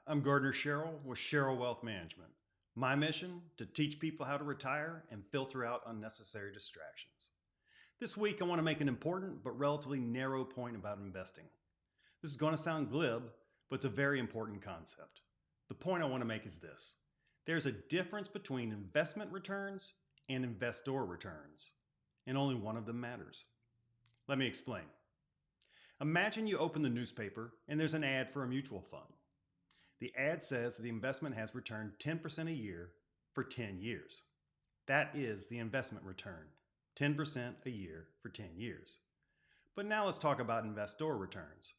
I'm Gardner Sherrill with Sherrill Wealth Management. My mission, to teach people how to retire and filter out unnecessary distractions. This week, I want to make an important but relatively narrow point about investing. This is going to sound glib, but it's a very important concept. The point I want to make is this. There's a difference between investment returns and investor returns, and only one of them matters. Let me explain. Imagine you open the newspaper and there's an ad for a mutual fund. The ad says the investment has returned 10% a year for 10 years. That is the investment return, 10% a year for 10 years. But now let's talk about investor returns.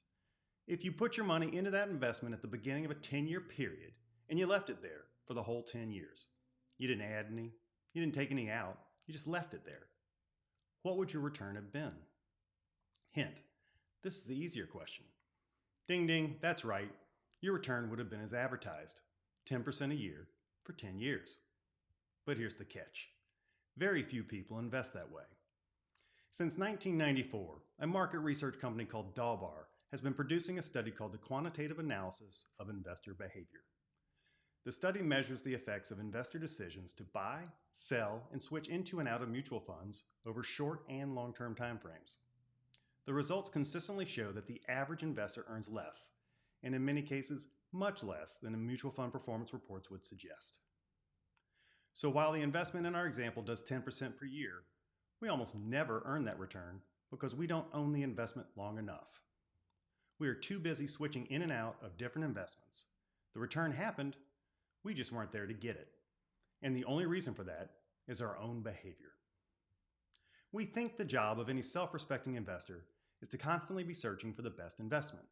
If you put your money into that investment at the beginning of a 10-year period and you left it there for the whole 10 years, you didn't add any, you didn't take any out, you just left it there. What would your return have been? Hint, this is the easier question. Ding ding, that's right. Your return would have been as advertised, 10% a year for 10 years. But here's the catch. Very few people invest that way. Since 1994, a market research company called Dalbar has been producing a study called the Quantitative Analysis of Investor Behavior. The study measures the effects of investor decisions to buy, sell, and switch into and out of mutual funds over short and long-term timeframes. The results consistently show that the average investor earns less, and in many cases, much less than the mutual fund performance reports would suggest. So while the investment in our example does 10% per year, we almost never earn that return because we don't own the investment long enough. We are too busy switching in and out of different investments. The return happened, we just weren't there to get it. And the only reason for that is our own behavior. We think the job of any self-respecting investor is to constantly be searching for the best investment.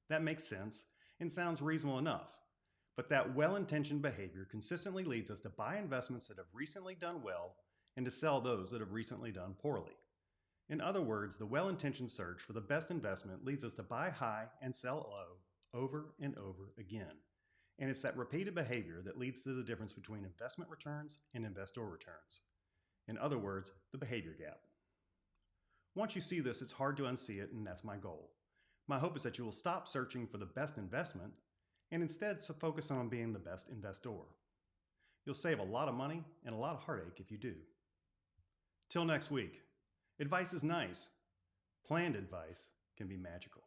That makes sense and sounds reasonable enough, but that well-intentioned behavior consistently leads us to buy investments that have recently done well and to sell those that have recently done poorly. In other words, the well-intentioned search for the best investment leads us to buy high and sell low over and over again. And it's that repeated behavior that leads to the difference between investment returns and investor returns. In other words, the behavior gap. Once you see this, it's hard to unsee it, and that's my goal. My hope is that you will stop searching for the best investment and instead focus on being the best investor. You'll save a lot of money and a lot of heartache if you do. Till next week, advice is nice. Planned advice can be magical.